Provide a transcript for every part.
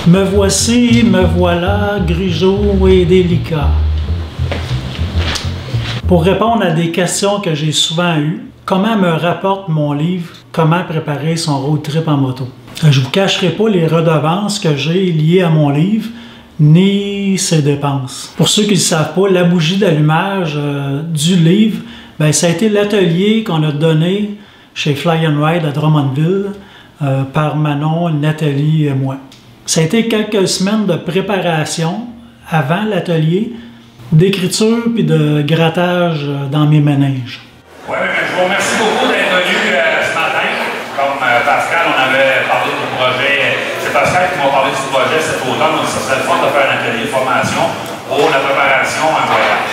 Me voici, me voilà, grigeot et délicat. Pour répondre à des questions que j'ai souvent eues, comment me rapporte mon livre « Comment préparer son road trip en moto ». Je ne vous cacherai pas les redevances que j'ai liées à mon livre, ni ses dépenses. Pour ceux qui ne le savent pas, la bougie d'allumage du livre, ça a été l'atelier qu'on a donné chez Fly and Ride à Drummondville par Manon, Nathalie et moi. Ça a été quelques semaines de préparation avant l'atelier, d'écriture puis de grattage dans mes méninges. Oui, je vous remercie beaucoup d'être venu ce matin. Comme Pascal, on avait parlé du projet. C'est Pascal qui m'a parlé du projet cet automne, donc ça serait le fun de faire un atelier de formation pour la préparation à un voyage.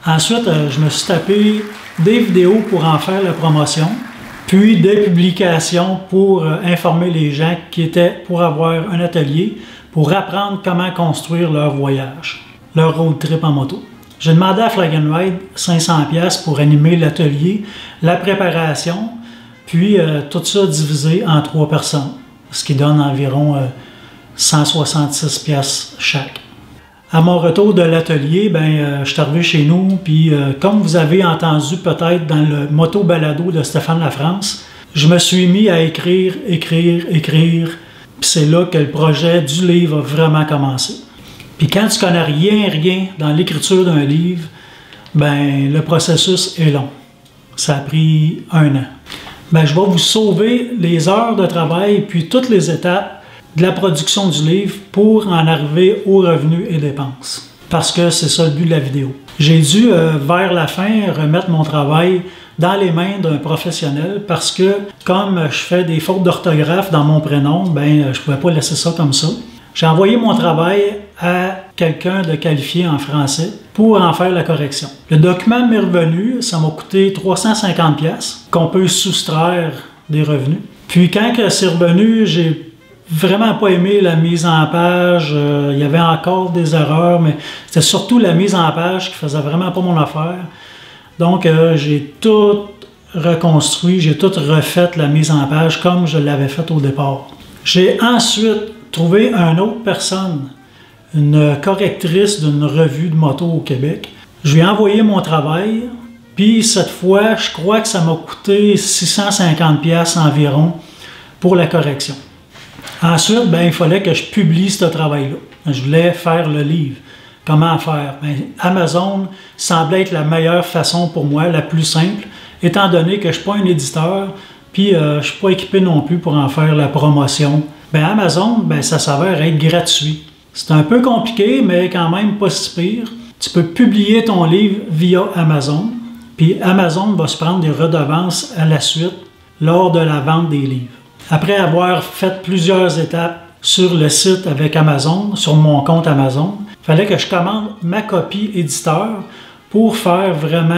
Ensuite, je me suis tapé des vidéos pour en faire la promotion, puis des publications pour informer les gens qui étaient pour avoir un atelier, pour apprendre comment construire leur voyage, leur road trip en moto. J'ai demandé à Fly and Ride 500$ pour animer l'atelier, la préparation, puis tout ça divisé en 3 personnes, ce qui donne environ 166$ chaque. À mon retour de l'atelier, je suis arrivé chez nous, puis comme vous avez entendu peut-être dans le moto balado de Stéphane Lafrance, je me suis mis à écrire, puis c'est là que le projet du livre a vraiment commencé. Puis quand tu connais rien dans l'écriture d'un livre, le processus est long. Ça a pris 1 an. Je vais vous sauver les heures de travail, puis toutes les étapes de la production du livre pour en arriver aux revenus et dépenses. Parce que c'est ça le but de la vidéo. J'ai dû, vers la fin, remettre mon travail dans les mains d'un professionnel parce que, comme je fais des fautes d'orthographe dans mon prénom, je ne pouvais pas laisser ça comme ça. J'ai envoyé mon travail à quelqu'un de qualifié en français pour en faire la correction. Le document m'est revenu, ça m'a coûté 350$ qu'on peut soustraire des revenus. Puis quand c'est revenu, j'ai vraiment pas aimé la mise en page. Il y avait encore des erreurs, mais c'était surtout la mise en page qui faisait vraiment pas mon affaire. Donc j'ai tout reconstruit, j'ai tout refait la mise en page comme je l'avais faite au départ. J'ai ensuite trouvé une autre personne, une correctrice d'une revue de moto au Québec. Je lui ai envoyé mon travail, puis cette fois, je crois que ça m'a coûté 650$ environ pour la correction. Ensuite, il fallait que je publie ce travail-là. Je voulais faire le livre. Comment faire? Amazon semblait être la meilleure façon pour moi, la plus simple, étant donné que je ne suis pas un éditeur, puis je ne suis pas équipé non plus pour en faire la promotion. Amazon, ça s'avère être gratuit. C'est un peu compliqué, mais quand même pas si pire. Tu peux publier ton livre via Amazon, puis Amazon va se prendre des redevances à la suite lors de la vente des livres. Après avoir fait plusieurs étapes sur le site avec Amazon, sur mon compte Amazon, il fallait que je commande ma copie éditeur pour faire vraiment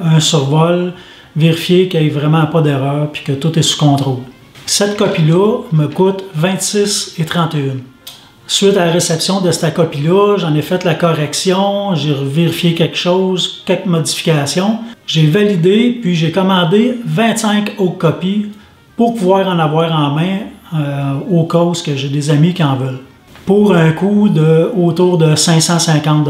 un survol, vérifier qu'il n'y ait vraiment pas d'erreur puis que tout est sous contrôle. Cette copie-là me coûte 26,31$. Suite à la réception de cette copie-là, j'en ai fait la correction, j'ai vérifié quelque chose, quelques modifications. J'ai validé, puis j'ai commandé 25 autres copies pour pouvoir en avoir en main au cas où j'ai des amis qui en veulent. Pour un coût autour de 550$.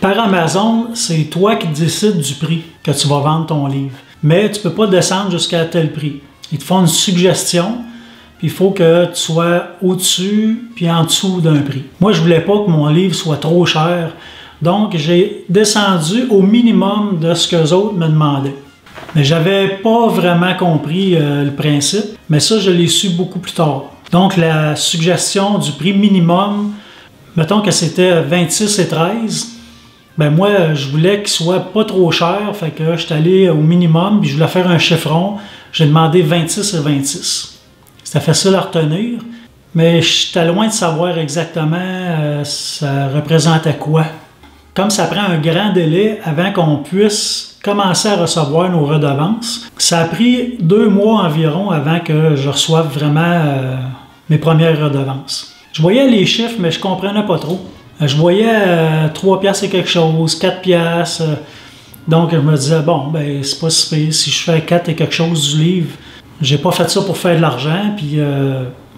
Par Amazon, c'est toi qui décides du prix que tu vas vendre ton livre. Mais tu ne peux pas descendre jusqu'à tel prix. Ils te font une suggestion, puis il faut que tu sois au-dessus puis en dessous d'un prix. Moi, je ne voulais pas que mon livre soit trop cher, donc j'ai descendu au minimum de ce que les autres me demandaient. Mais je n'avais pas vraiment compris le principe, mais ça, je l'ai su beaucoup plus tard. Donc, la suggestion du prix minimum, mettons que c'était 26,13$, moi, je voulais qu'il soit pas trop cher, fait que je suis allé au minimum, puis je voulais faire un chiffron. J'ai demandé 26,26$. C'était facile à retenir, mais j'étais loin de savoir exactement ça représentait quoi. Comme ça prend un grand délai avant qu'on puisse commencer à recevoir nos redevances, ça a pris 2 mois environ avant que je reçoive vraiment mes premières redevances. Je voyais les chiffres, mais je ne comprenais pas trop. Je voyais 3$ et quelque chose, 4$. Donc je me disais, c'est pas si pire. Si je fais 4 et quelque chose du livre, j'ai pas fait ça pour faire de l'argent, puis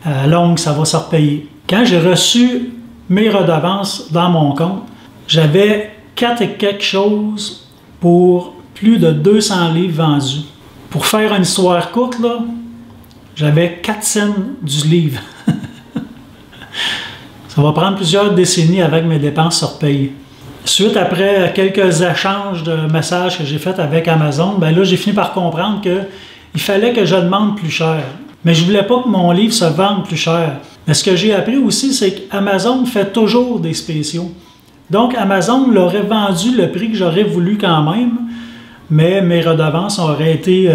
à longue, ça va se repayer. Quand j'ai reçu mes redevances dans mon compte, j'avais 4 et quelque chose pour plus de 200 livres vendus. Pour faire une histoire courte, là, j'avais 4 cents du livre. Ça va prendre plusieurs décennies avec mes dépenses sur paye. Suite après quelques échanges de messages que j'ai faits avec Amazon, ben là, j'ai fini par comprendre qu'il fallait que je demande plus cher. Mais je ne voulais pas que mon livre se vende plus cher. Mais ce que j'ai appris aussi, c'est qu'Amazon fait toujours des spéciaux. Donc, Amazon l'aurait vendu le prix que j'aurais voulu quand même, mais mes redevances auraient été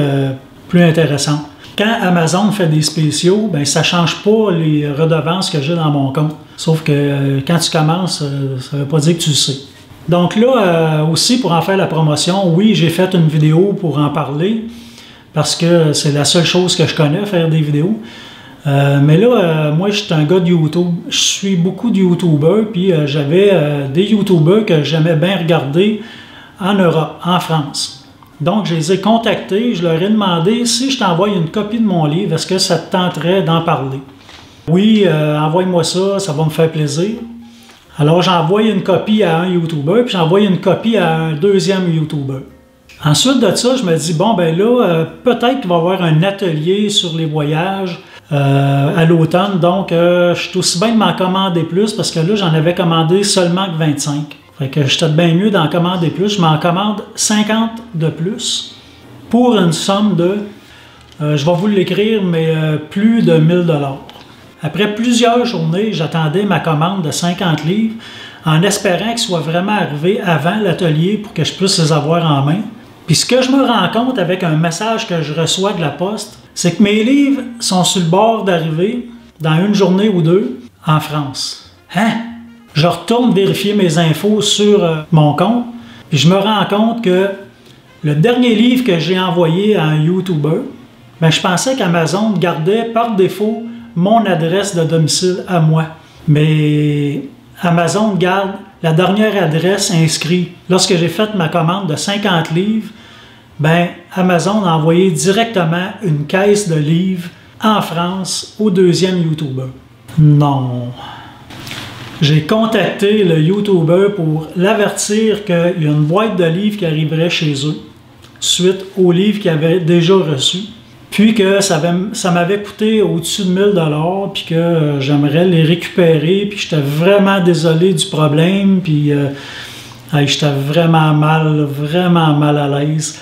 plus intéressantes. Quand Amazon fait des spéciaux, ben, ça ne change pas les redevances que j'ai dans mon compte. Sauf que quand tu commences, ça ne veut pas dire que tu le sais. Donc là, aussi, pour en faire la promotion, oui, j'ai fait une vidéo pour en parler, parce que c'est la seule chose que je connais, faire des vidéos. Mais là, moi, je suis un gars de YouTube. Je suis beaucoup de YouTubers, puis j'avais des YouTubers que j'aimais bien regarder en Europe, en France. Donc, je les ai contactés, je leur ai demandé si je t'envoie une copie de mon livre, est-ce que ça te tenterait d'en parler? Oui, envoie-moi ça, ça va me faire plaisir. Alors, j'ai envoyé une copie à un YouTuber, puis j'ai envoyé une copie à un deuxième YouTuber. Ensuite de ça, je me dis, bon, ben là, peut-être qu'il va y avoir un atelier sur les voyages à l'automne, donc je suis aussi bien de m'en commander plus, parce que là, j'en avais commandé seulement que 25. Fait que j'étais bien mieux d'en commander plus. Je m'en commande 50 de plus pour une somme de, je vais vous l'écrire, mais plus de 1000 $. Après plusieurs journées, j'attendais ma commande de 50 livres en espérant qu'ils soient vraiment arrivés avant l'atelier pour que je puisse les avoir en main. Puis ce que je me rends compte avec un message que je reçois de la poste, c'est que mes livres sont sur le bord d'arriver dans une journée ou deux en France. Hein? Je retourne vérifier mes infos sur mon compte, et je me rends compte que le dernier livre que j'ai envoyé à un YouTuber, ben, je pensais qu'Amazon gardait par défaut mon adresse de domicile à moi. Mais Amazon garde la dernière adresse inscrite. Lorsque j'ai fait ma commande de 50 livres, ben, Amazon a envoyé directement une caisse de livres en France au deuxième YouTuber. Non. J'ai contacté le YouTuber pour l'avertir qu'il y a une boîte de livres qui arriverait chez eux, suite aux livres qu'ils avaient déjà reçus, puis que ça m'avait coûté au-dessus de 1000 $, puis que j'aimerais les récupérer, puis j'étais vraiment désolé du problème, puis j'étais vraiment mal à l'aise.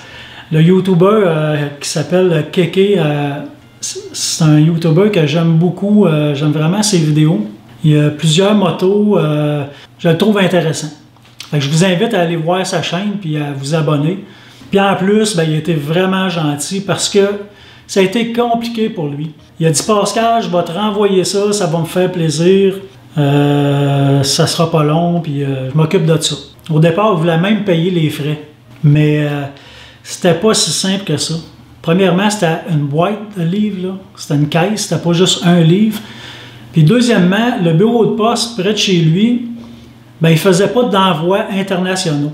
Le YouTuber qui s'appelle Keke, c'est un YouTuber que j'aime beaucoup, j'aime vraiment ses vidéos. Il y a plusieurs motos, je le trouve intéressant. Fait que je vous invite à aller voir sa chaîne puis à vous abonner. Puis en plus, ben, il a été vraiment gentil parce que ça a été compliqué pour lui. Il a dit « Pascal, je vais te renvoyer ça, ça va me faire plaisir, ça sera pas long, puis je m'occupe de ça. » Au départ, il voulait même payer les frais, mais c'était pas si simple que ça. Premièrement, c'était une boîte de livres, c'était une caisse, c'était pas juste un livre. Puis deuxièmement, le bureau de poste près de chez lui, ben, il ne faisait pas d'envoi internationaux.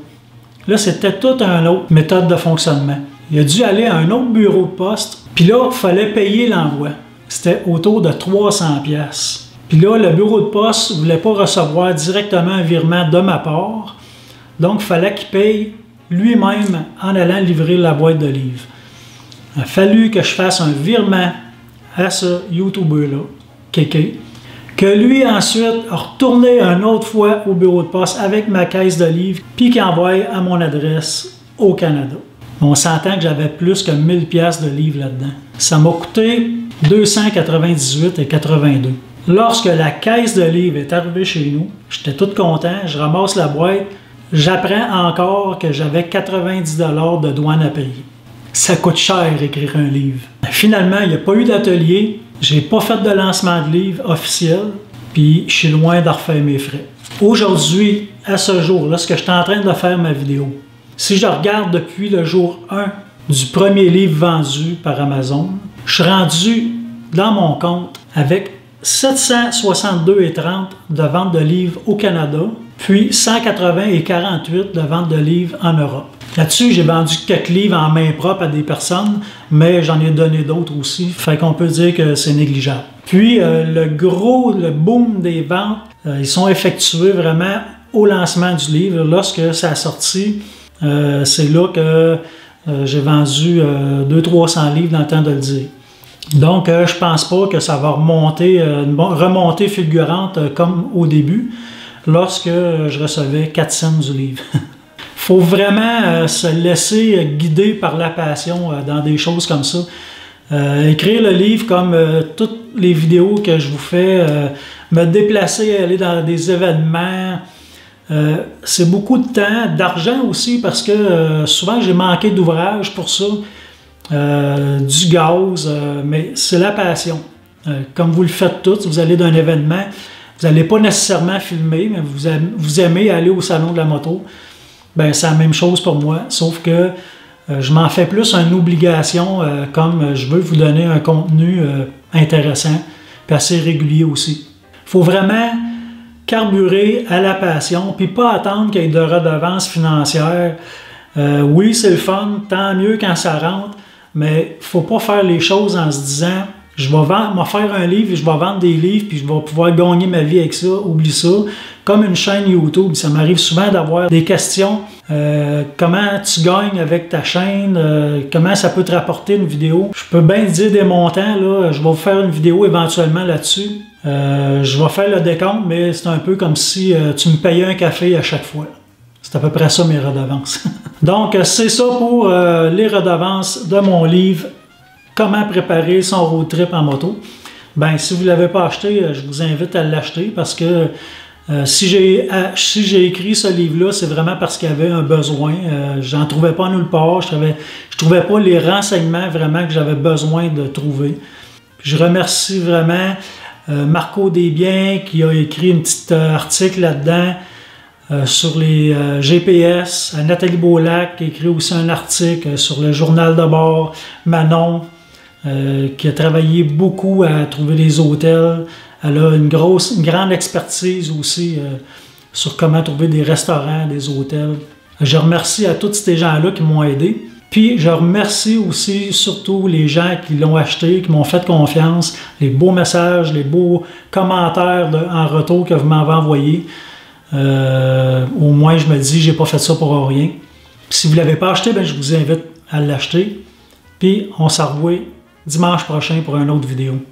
Là, c'était toute une autre méthode de fonctionnement. Il a dû aller à un autre bureau de poste, puis là, il fallait payer l'envoi. C'était autour de 300 $. Puis là, le bureau de poste ne voulait pas recevoir directement un virement de ma part, donc il fallait qu'il paye lui-même en allant livrer la boîte de livres. Il a fallu que je fasse un virement à ce YouTuber-là, Keke, que lui ensuite a retourné une autre fois au bureau de poste avec ma caisse de livres, puis qu'il envoie à mon adresse au Canada. On s'entend que j'avais plus que 1000 $ de livres là-dedans. Ça m'a coûté 298,82 $. Lorsque la caisse de livres est arrivée chez nous, j'étais tout content, je ramasse la boîte, j'apprends encore que j'avais 90 $ de douane à payer. Ça coûte cher écrire un livre. Finalement, il n'y a pas eu d'atelier, j'ai pas fait de lancement de livre officiel, puis je suis loin de refaire mes frais. Aujourd'hui, à ce jour, lorsque je suis en train de faire ma vidéo, si je regarde depuis le jour 1 du premier livre vendu par Amazon, je suis rendu dans mon compte avec 762,30 $ de vente de livres au Canada, puis 180 et 48 de vente de livres en Europe. Là-dessus, j'ai vendu quelques livres en main propre à des personnes, mais j'en ai donné d'autres aussi, fait qu'on peut dire que c'est négligeable. Puis le boom des ventes, ils sont effectués vraiment au lancement du livre. Lorsque ça a sorti, c'est là que j'ai vendu 200-300 livres dans le temps de le dire. Donc, je pense pas que ça va remonter, une remontée fulgurante comme au début, lorsque je recevais 4 cents du livre. Faut vraiment se laisser guider par la passion dans des choses comme ça. Écrire le livre comme toutes les vidéos que je vous fais, me déplacer, aller dans des événements, c'est beaucoup de temps, d'argent aussi, parce que souvent j'ai manqué d'ouvrage pour ça. Du gaz, mais c'est la passion. Comme vous le faites tous, vous allez d'un événement, vous n'allez pas nécessairement filmer, mais vous aimez aller au salon de la moto. Ben, c'est la même chose pour moi, sauf que je m'en fais plus une obligation, comme je veux vous donner un contenu intéressant, puis assez régulier aussi. Il faut vraiment carburer à la passion, puis pas attendre qu'il y ait de redevances financières. Oui, c'est le fun, tant mieux quand ça rentre, mais il ne faut pas faire les choses en se disant « je vais faire un livre et je vais vendre des livres puis je vais pouvoir gagner ma vie avec ça, oublie ça ». Comme une chaîne YouTube, ça m'arrive souvent d'avoir des questions. Comment tu gagnes avec ta chaîne? Comment ça peut te rapporter une vidéo? Je peux bien dire des montants, là, je vais vous faire une vidéo éventuellement là-dessus. Je vais faire le décompte, mais c'est un peu comme si tu me payais un café à chaque fois. C'est à peu près ça mes redevances. Donc, c'est ça pour les redevances de mon livre « Comment préparer son road trip en moto ». Ben, si vous ne l'avez pas acheté, je vous invite à l'acheter parce que si j'ai écrit ce livre-là, c'est vraiment parce qu'il y avait un besoin. J'en trouvais pas nulle part. Je trouvais pas les renseignements vraiment que j'avais besoin de trouver. Puis je remercie vraiment Marco Desbiens qui a écrit un petit article là-dedans. Sur les GPS, Nathalie Beaulac qui a écrit aussi un article sur le journal de bord, Manon qui a travaillé beaucoup à trouver des hôtels. Elle a une grande expertise aussi sur comment trouver des restaurants, des hôtels. Je remercie à tous ces gens-là qui m'ont aidé. Puis je remercie aussi surtout les gens qui l'ont acheté, qui m'ont fait confiance, les beaux messages, les beaux commentaires en retour que vous m'avez envoyés. Au moins je me dis j'ai pas fait ça pour rien. Puis si vous ne l'avez pas acheté, ben, je vous invite à l'acheter. Puis on se revoit dimanche prochain pour une autre vidéo.